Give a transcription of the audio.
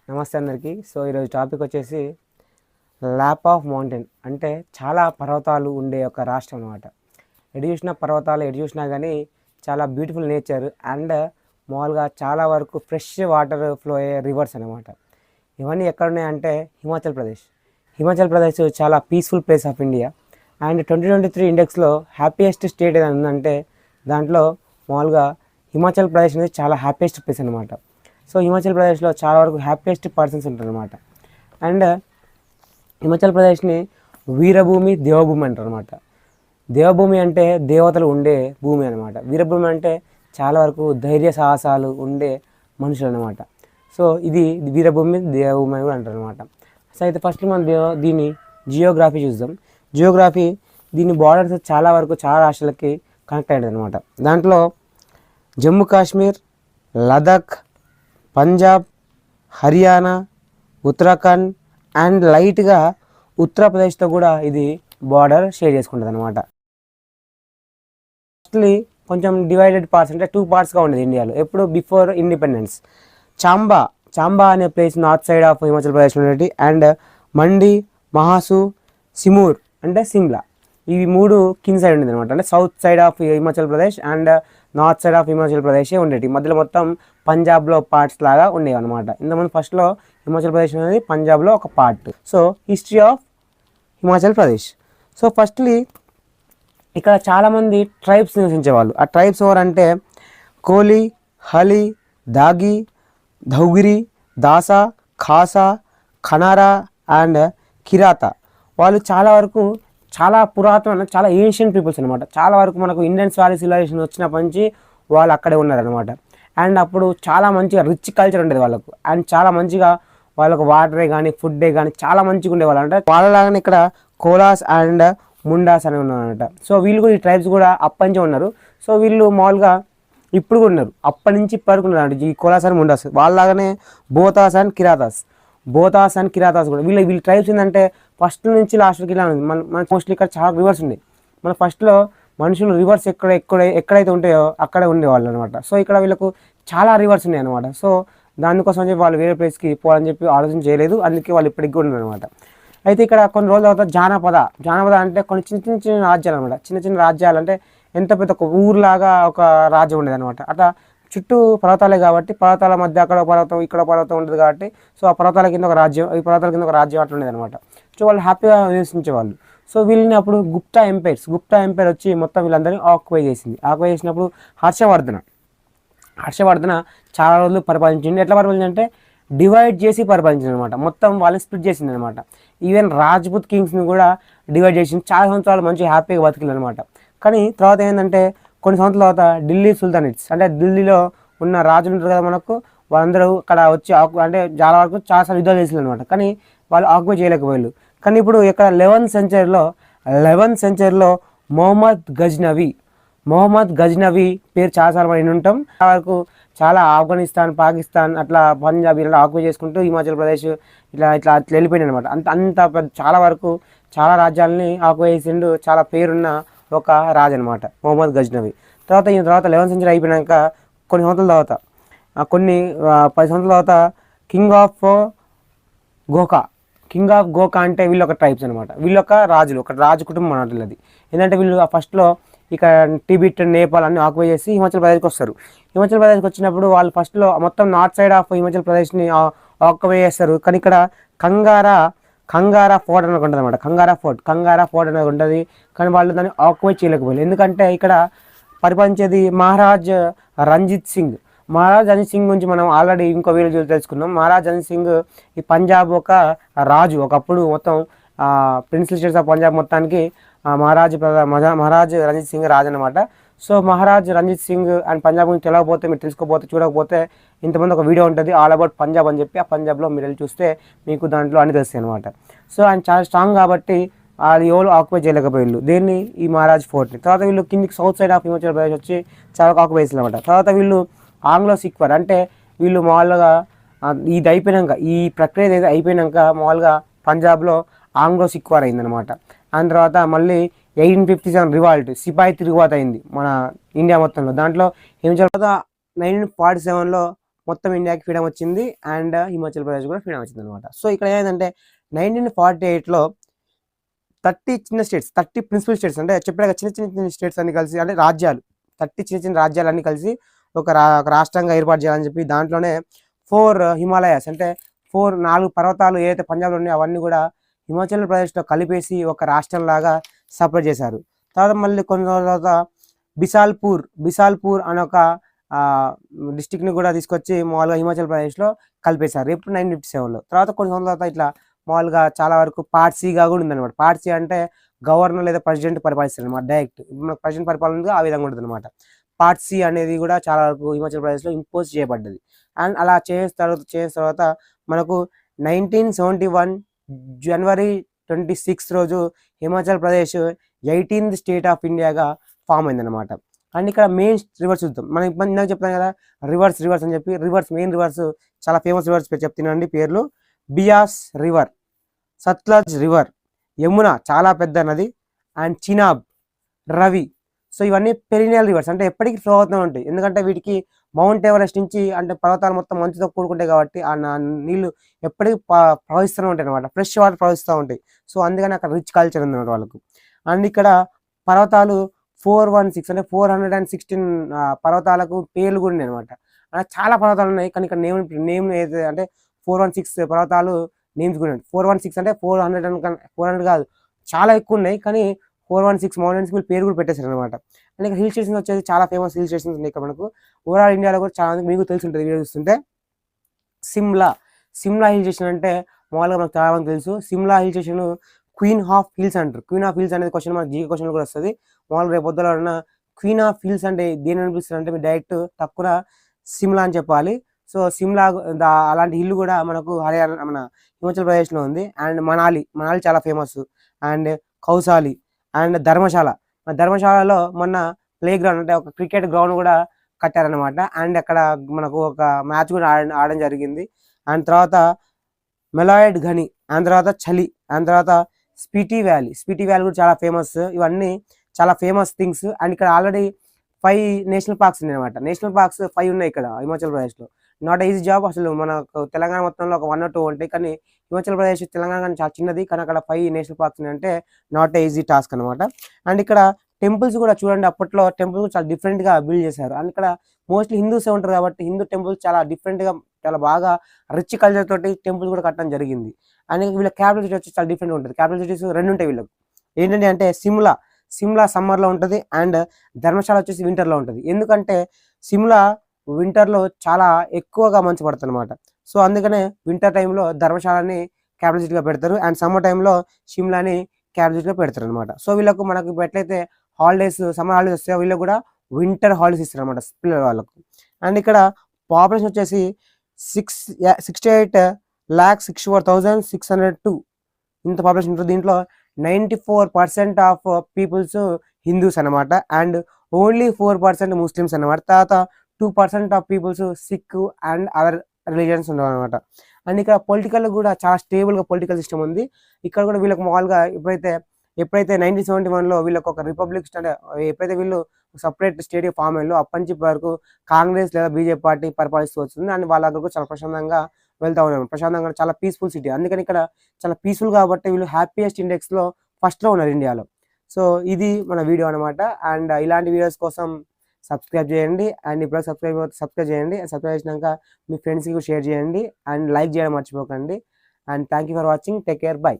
నమస్తే అందరికీ. ఈరోజు టాపిక్ వచ్చేసి ల్యాప్ ఆఫ్ మౌంటైన్ అంటే చాలా పర్వతాలు ఉండే ఒక రాష్ట్రం అనమాట. ఎటు చూసినా పర్వతాలు, ఎటు చూసినా కానీ చాలా బ్యూటిఫుల్ నేచర్ అండ్ మామూలుగా చాలా వరకు ఫ్రెష్ వాటర్ ఫ్లో అయ్యే రివర్స్ అనమాట. ఇవన్నీ ఎక్కడ ఉన్నాయంటే హిమాచల్ ప్రదేశ్. హిమాచల్ ప్రదేశ్ చాలా peaceful place of India and 2023 ఇండెక్స్లో హ్యాపీయెస్ట్ స్టేట్ ఏదైనా ఉందంటే దాంట్లో మామూలుగా హిమాచల్ ప్రదేశ్ అనేది చాలా హ్యాపీయెస్ట్ ప్లేస్ అనమాట. హిమాచల్ ప్రదేశ్లో చాలా వరకు హ్యాపీయెస్ట్ పర్సన్స్ ఉంటారు అనమాట. అండ్ హిమాచల్ ప్రదేశ్ని వీరభూమి, దేవభూమి అంటారు అనమాట. దేవభూమి అంటే దేవతలు ఉండే భూమి అనమాట. వీరభూమి అంటే చాలా వరకు ధైర్య సాహసాలు ఉండే మనుషులు అనమాట. ఇది వీరభూమి, దేవభూమి అని కూడా అంటారు అనమాట. అయితే ఫస్ట్ మనం దీని జియోగ్రఫీ చూద్దాం. జియోగ్రఫీ దీని బార్డర్స్ చాలా వరకు చాలా రాష్ట్రాలకి కనెక్ట్ అయ్యేది అనమాట. దాంట్లో జమ్మూ కాశ్మీర్, లదాఖ్, పంజాబ్, హర్యానా, ఉత్తరాఖండ్ అండ్ లైట్గా ఉత్తరప్రదేశ్తో కూడా ఇది బార్డర్ షేర్ చేసుకుంటుంది అనమాట. ఫస్ట్లీ కొంచెం డివైడెడ్ పార్ట్స్ అంటే 2 పార్ట్స్గా ఉండేది ఇండియాలో ఎప్పుడు బిఫోర్ ఇండిపెండెన్స్. చాంబా అనే place north side of Himachal ప్రదేశ్లో ఉండేది. అండ్ మండి, మహాసు, సిమూర్ అంటే సిమ్లా, ఇవి 3 కింద సైడ్ ఉండేది అనమాట. అంటే south side of Himachal Pradesh and north side of Himachal ప్రదేశే ఉండేవి. మధ్యలో మొత్తం పంజాబ్లో పార్ట్స్ లాగా ఉండేవి అనమాట. ఇంతకుముందు ఫస్ట్లో హిమాచల్ ప్రదేశ్ అనేది పంజాబ్లో ఒక part. History of Himachal Pradesh. Firstly ఇక్కడ చాలామంది ట్రైబ్స్ నివసించేవాళ్ళు. ఆ ట్రైబ్స్ ఎవరంటే కోలి, హలి, దాగి, ధౌగిరి, దాసా, ఖాసా, ఖనారా అండ్ కిరాతా. వాళ్ళు చాలా వరకు చాలా పురాతన, చాలా ఏన్షియంట్ పీపుల్స్ అనమాట. చాలా వరకు మనకు ఇండియన్స్ వ్యాలీ సివిలైజేషన్ వచ్చినప్పటి నుంచి వాళ్ళు అక్కడే ఉన్నారనమాట. అండ్ అప్పుడు చాలా మంచిగా రిచ్ కల్చర్ ఉండేది వాళ్ళకు. అండ్ చాలా మంచిగా వాళ్ళకు వాటరే కానీ ఫుడ్డే కానీ చాలా మంచిగా ఉండేవాళ్ళు. అంటే వాళ్ళలాగానే ఇక్కడ కోలాస్ అండ్ ముండాస్ అని ఉన్నారనమాట. వీళ్ళు కూడా ఈ ట్రైబ్స్ కూడా అప్పటి ఉన్నారు. వీళ్ళు మామూలుగా ఇప్పుడు కూడా ఉన్నారు, అప్పటి నుంచి ఇప్పటికి ఉన్నారు. ఈ కోలాస్ అండ్ ముండాస్ వాళ్ళలాగానే బోతాస్ అండ్ కిరాతాస్ కూడా వీళ్ళ ట్రైబ్స్ ఏంటంటే ఫస్ట్ నుంచి లాస్ట్కి ఇలా ఉంది. మన మోస్ట్లీ ఇక్కడ చాలా రివర్స్ ఉంది. మన ఫస్ట్లో మనుషులు రివర్స్ ఎక్కడైతే ఉంటాయో అక్కడే ఉండేవాళ్ళు అనమాట. ఇక్కడ వీళ్ళకు చాలా రివర్స్ ఉన్నాయి అనమాట. దానికోసం చెప్పి వాళ్ళు వేరే ప్లేస్కి పోవాలని చెప్పి ఆలోచన చేయలేదు. అందుకే వాళ్ళు ఇప్పటికి కూడా ఉన్నారు అనమాట. అయితే ఇక్కడ కొన్ని రోజుల తర్వాత జానపద అంటే కొన్ని చిన్న రాజ్యాలు అనమాట. చిన్న రాజ్యాలు అంటే ఎంత పెద్ద ఒక ఊరులాగా ఒక రాజ్యం ఉండేది అనమాట. అట్లా చుట్టూ పర్వతాలే కాబట్టి పర్వతాల మధ్య అక్కడ పర్వతం ఇక్కడ పర్వతం ఉంటుంది కాబట్టి ఆ పర్వతాల కింద ఒక రాజ్యం, ఈ పర్వతాల కింద ఒక రాజ్యం అట్లా ఉండేది అనమాట. వాళ్ళు హ్యాపీగా నివసించేవాళ్ళు. వీళ్ళని అప్పుడు గుప్తా ఎంపైర్ వచ్చి మొత్తం వీళ్ళందరినీ ఆక్యుపై చేసినప్పుడు హర్షవర్ధన చాలా రోజులు పరిపాలించింది. ఎట్లా పరిపాలించిందంటే డివైడ్ చేసి పరిపాలించింది అనమాట. మొత్తం వాళ్ళని స్ప్లిట్ చేసింది అనమాట. ఈవెన్ రాజ్పుత్ కింగ్స్ని కూడా డివైడ్ చేసింది. చాలా సంవత్సరాలు మంచి హ్యాపీగా బతికింది అనమాట. కానీ తర్వాత ఏంటంటే కొన్ని సంవత్సరాల తర్వాత ఢిల్లీ సుల్తానేట్స్ అంటే ఢిల్లీలో ఉన్న రాజులు ఉంటారు కదా మనకు, వాళ్ళందరూ అక్కడ వచ్చి అంటే చాలా వరకు చాలాసార్లు యుద్ధాలు చేసింది అనమాట. కానీ వాళ్ళు ఆక్యుపై చేయలేకపోయారు. కానీ ఇప్పుడు ఇక్కడ 11th సెంచరీలో మొహమ్మద్ గజ్నవి పేరు చాలాసార్లు మనం ఉంటాం. చాలా వరకు చాలా ఆఫ్ఘనిస్తాన్, పాకిస్తాన్ అట్లా పంజాబ్ ఇలా ఆక్యుపై చేసుకుంటూ హిమాచల్ ప్రదేశ్ ఇట్లా వెళ్ళిపోయింది అనమాట. అంత చాలా వరకు చాలా రాజ్యాలని ఆక్యుపై చేసిండు. చాలా పేరున్న ఒక రాజు అనమాట మొహమ్మద్ గజ్నవి. తర్వాత 11th సెంచరీ అయిపోయినాక కొన్ని సంవత్సరాల తర్వాత 10 సంవత్సరాల తర్వాత కింగ్ ఆఫ్ గోకా అంటే వీళ్ళు ఒక ట్రైబ్స్ అనమాట. వీళ్ళు ఒక రాజు కుటుంబం అన్నట్టు. అది ఏంటంటే వీళ్ళు ఫస్ట్లో ఇక్కడ టిబెట్, నేపాల్ అన్ని ఆక్యుపై చేసి హిమాచల్ ప్రదేశ్కి వస్తారు. హిమాచల్ ప్రదేశ్కి వచ్చినప్పుడు వాళ్ళు ఫస్ట్లో మొత్తం నార్త్ సైడ్ ఆఫ్ హిమాచల్ ప్రదేశ్ని ఆక్యుపై చేస్తారు. కానీ ఇక్కడ కంగారా ఫోర్ట్ అనేది ఉంటుంది అనమాట. కంగారా ఫోర్ట్ అనేది ఉంటుంది. కానీ వాళ్ళు దాన్ని ఆక్యుపై చేయలేకపోయారు. ఎందుకంటే ఇక్కడ పరిపాలించేది మహారాజ్ రంజిత్ సింగ్ గురించి మనం ఆల్రెడీ ఇంకో వీడియో తెలుసుకున్నాం. మహారాజ్ రంజిత్ సింగ్ ఈ పంజాబ్ ఒక రాజు. ఒకప్పుడు మొత్తం ప్రిన్సిపల్ స్టేట్స్ ఆఫ్ పంజాబ్ మొత్తానికి మహారాజ్ రంజిత్ సింగ్ రాజు అనమాట. మహారాజ్ రంజిత్ సింగ్ అండ్ పంజాబ్ గురించి తెలియకపోతే, మీరు చూడకపోతే ఇంతమంది ఒక వీడియో ఉంటుంది ఆల్ అబౌట్ పంజాబ్ అని చెప్పి. ఆ పంజాబ్లో మీరు వెళ్ళి చూస్తే మీకు దాంట్లో అన్ని తెలుస్తాయి అనమాట. ఆయన చాలా స్ట్రాంగ్ కాబట్టి వాళ్ళు ఎవరు ఆక్యుపై చేయలేకపోయారు దేన్ని, ఈ మహారాజ్ ఫోర్ట్ని. తర్వాత వీళ్ళు కిందికి south side of Himachal Pradesh వచ్చి చాలా ఆక్యుపై చేస్తారు అనమాట. తర్వాత వీళ్ళు ఆంగ్లో సిక్వర్ అంటే వీళ్ళు మామూలుగా ఇది అయిపోయినాక, ఈ ప్రక్రియ ఏదైతే అయిపోయినాక మామూలుగా పంజాబ్లో ఆంగ్లో సిక్వార్ అయిందనమాట. దాని తర్వాత మళ్ళీ 1857 రివాల్ట్, సిపాయి తిరుగుబాటు అయింది మన ఇండియా మొత్తంలో. దాంట్లో ఏం తర్వాత 1947లో మొత్తం ఇండియాకి ఫ్రీడమ్ వచ్చింది అండ్ హిమాచల్ ప్రదేశ్ కూడా ఫ్రీడమ్ వచ్చింది అనమాట. సో ఇక్కడ ఏంటంటే 1948లో 30 చిన్న స్టేట్స్, 30 ప్రిన్సిపల్ స్టేట్స్ అంటే చెప్పాక చిన్న చిన్న చిన్న స్టేట్స్ అన్ని కలిసి అంటే రాజ్యాలు, 30 చిన్న చిన్న రాజ్యాలన్నీ కలిసి ఒక రాష్ట్రంగా ఏర్పాటు చేయాలని చెప్పి దాంట్లోనే 4 హిమాలయాస్ అంటే 4 పర్వతాలు ఏదైతే పంజాబ్లో ఉన్నాయో అవన్నీ కూడా హిమాచల్ ప్రదేశ్లో కలిపేసి ఒక రాష్ట్రం లాగా సపరేట్ చేశారు. తర్వాత మళ్ళీ కొన్ని రోజుల తర్వాత బిసాల్పూర్ అనే ఒక డిస్టిక్ని కూడా తీసుకొచ్చి మామూలుగా హిమాచల్ ప్రదేశ్లో కలిపేశారు ఎప్పుడు 1957లో. తర్వాత కొన్ని సంవత్సరాల తర్వాత ఇట్లా మామూలుగా చాలా వరకు పార్ట్ సిగా కూడా ఉందన్నమాట. పార్ట్ సి అంటే గవర్నర్ లేదా ప్రెసిడెంట్ పరిపాలిస్తారు అనమాట, డైరెక్ట్ మనకు ప్రెసిడెంట్ పరిపాలన ఉంది ఆ విధంగా ఉంటుంది అనమాట. పార్ట్ సి అనేది కూడా చాలా వరకు హిమాచల్ ప్రదేశ్లో ఇంపోజ్ చేయబడ్డది. అండ్ అలా చేసిన తర్వాత మనకు 1971 జనవరి 26 రోజు Himachal Pradesh 18th state of ఇండియాగా ఫామ్ అయిందనమాట. అండ్ ఇక్కడ మెయిన్ రివర్స్ చూద్దాం. మనం ఇందాక చెప్తాం కదా రివర్స్ అని చెప్పి, మెయిన్ రివర్స్ చాలా ఫేమస్ రివర్స్ చెప్తున్నాండి పేర్లు. బియాస్ రివర్, సత్లజ్ రివర్, యమున చాలా పెద్ద నది, అండ్ చినాబ్, రవి. సో ఇవన్నీ పెరినియల్ రివర్స్ అంటే ఎప్పటికీ ఫ్లో అవుతూ ఉంటాయి. ఎందుకంటే వీటికి మౌంట్ ఎవరెస్ట్ నుంచి అంటే పర్వతాలు మొత్తం మంచుతో కూడుకుంటాయి కాబట్టి ఆ నీళ్లు ఎప్పటికీ ప్రవహిస్తూనే ఉంటాయి అనమాట, ఫ్రెష్ వాటర్ ప్రవహిస్తూ ఉంటాయి. సో అందుకని అక్కడ రిచ్ కల్చర్ ఉంది వాళ్ళకు. అండ్ ఇక్కడ పర్వతాలు 416 అంటే 416 పర్వతాలకు పేర్లు కూడా ఉన్నాయి అనమాట. చాలా పర్వతాలు ఉన్నాయి కానీ ఇక్కడ నేమ్ ఏదైతే అంటే 416 పర్వతాలు నేమ్స్ కూడా ఉన్నాయి. 416 అంటే 400 కాదు, చాలా ఎక్కువ ఉన్నాయి కానీ 416 మౌంటైన్స్ పేరు కూడా పెట్టేశారు అనమాట. అండ్ ఇక్కడ హిల్ స్టేషన్స్ వచ్చేసి చాలా ఫేమస్ హిల్ స్టేషన్స్ ఉన్నాయి ఇక్కడ మనకు. ఓవరాల్ ఇండియాలో కూడా చాలా మీకు తెలిసి ఉంటుంది వీడియో చూస్తుంటే. సిమ్లా హిల్ స్టేషన్ అంటే మామూలుగా మనకు చాలా మంది తెలుసు. Shimla hill station queen of hills అంటారు. క్వీన్ ఆఫ్ హిల్స్ అనేది క్వశ్చన్ మనకు జీకే క్వశ్చన్ కూడా వస్తుంది. మామూలుగా రేపు పొద్దున ఉన్న క్వీన్ ఆఫ్ హిల్స్ అంటే దేని అనిపిస్తుంది అంటే మీరు డైరెక్ట్ తక్కువ సిమ్లా అని చెప్పాలి. సో సిమ్లా అలాంటి హిల్ కూడా మనకు హర్యానా మన హిమాచల్ ప్రదేశ్లో ఉంది. అండ్ మనాలి చాలా ఫేమస్. అండ్ కౌసాలి అండ్ ధర్మశాలలో మొన్న ప్లే గ్రౌండ్ అంటే ఒక క్రికెట్ గ్రౌండ్ కూడా కట్టారనమాట. అండ్ అక్కడ మనకు ఒక మ్యాచ్ కూడా ఆడడం జరిగింది. అండ్ తర్వాత మెలాయిడ్ ఘని, అండ్ తర్వాత చలి, అండ్ తర్వాత స్పీటీ వ్యాలీ కూడా చాలా ఫేమస్. ఇవన్నీ చాలా ఫేమస్ థింగ్స్. అండ్ ఇక్కడ ఆల్రెడీ 5 నేషనల్ పార్క్స్ ఉన్నాయి అనమాట. నేషనల్ పార్క్స్ 5 ఉన్నాయి ఇక్కడ హిమాచల్ ప్రదేశ్లో. Not easy job. అసలు మనకు తెలంగాణ మొత్తంలో ఒక 1 or 2 ఉంటాయి కానీ హిమాచల్ ప్రదేశ్ తెలంగాణ కానీ చాలా చిన్నది, కానీ అక్కడ 5 నేషనల్ పార్క్స్ అంటే నాట్ ఈజీ టాస్క్ అనమాట. అండ్ ఇక్కడ టెంపుల్స్ కూడా చూడండి, అప్పట్లో టెంపుల్స్ చాలా డిఫరెంట్గా బిల్డ్ చేశారు. అండ్ ఇక్కడ మోస్ట్లీ హిందూసే ఉంటారు కాబట్టి హిందూ టెంపుల్స్ చాలా డిఫరెంట్గా చాలా బాగా రిచ్ కల్చర్ తోటి టెంపుల్స్ కూడా కట్టడం జరిగింది. అండ్ వీళ్ళ క్యాపిటల్ సిటీ వచ్చి చాలా డిఫరెంట్ ఉంటుంది. క్యాపిటల్ సిటీస్ 2 ఉంటాయి వీళ్ళకి. ఏంటంటే అంటే సిమ్లా సమ్మర్లో ఉంటుంది అండ్ ధర్మశాల వచ్చేసి వింటర్లో ఉంటుంది. ఎందుకంటే సిమ్లా వింటర్లో చాలా ఎక్కువగా మంచు పడుతుంది అనమాట. సో అందుకనే వింటర్ టైంలో ధర్మశాలని క్యాపిటల్ సిటీగా పెడతారు అండ్ సమ్మర్ టైంలో షిమ్లాని క్యాపిటల్ సిటీగా పెడతారు అనమాట. సో వీళ్ళకు మనకు ఎట్లయితే సమ్మర్ హాలిడేస్ వస్తాయో వీళ్ళకి కూడా వింటర్ హాలిడేస్ ఇస్తారు అనమాట పిల్లల వాళ్ళకు. అండ్ ఇక్కడ పాపులేషన్ వచ్చేసి 68,64,602 ఇంత పాపులేషన్ ఉంటుంది. దీంట్లో 94% ఆఫ్ పీపుల్స్ హిందూస్ అనమాట. అండ్ ఓన్లీ 4% ముస్లిమ్స్ అనమాట. తర్వాత 2% of peoples Sikh and other religions ఉండవు అనమాట. అండ్ ఇక్కడ పొలిటికల్ కూడా చాలా స్టేబుల్గా పొలిటికల్ సిస్టమ్ ఉంది. ఇక్కడ కూడా వీళ్ళకి మామూలుగా ఎప్పుడైతే 1971లో వీళ్ళకి ఒక రిపబ్లిక్ అంటే ఎప్పుడైతే వీళ్ళు సపరేట్ స్టేట్ ఫామ్ అయ్యారో అప్పటి నుంచి వరకు కాంగ్రెస్ లేదా బీజేపీ పార్టీ పరిపాలిస్తూ వస్తుంది. అండ్ వాళ్ళ దగ్గరకు చాలా ప్రశాంతంగా వెళ్తా ఉన్నారు. ప్రశాంతంగా చాలా పీస్ఫుల్ సిటీ, అందుకని ఇక్కడ చాలా పీస్ఫుల్ కాబట్టి వీళ్ళు హ్యాపీయెస్ట్ ఇండెక్స్లో ఫస్ట్లో ఉన్నారు ఇండియాలో. సో ఇది మన వీడియో అనమాట. అండ్ ఇలాంటి వీడియోస్ కోసం సబ్స్క్రైబ్ చేయండి. అండ్ ఇప్పుడు సబ్స్క్రైబ్ చేయండి. సబ్స్క్రైబ్ చేసినాక మీ ఫ్రెండ్స్కి షేర్ చేయండి అండ్ లైక్ చేయడం మర్చిపోకండి. And thank you for watching. Take care. By.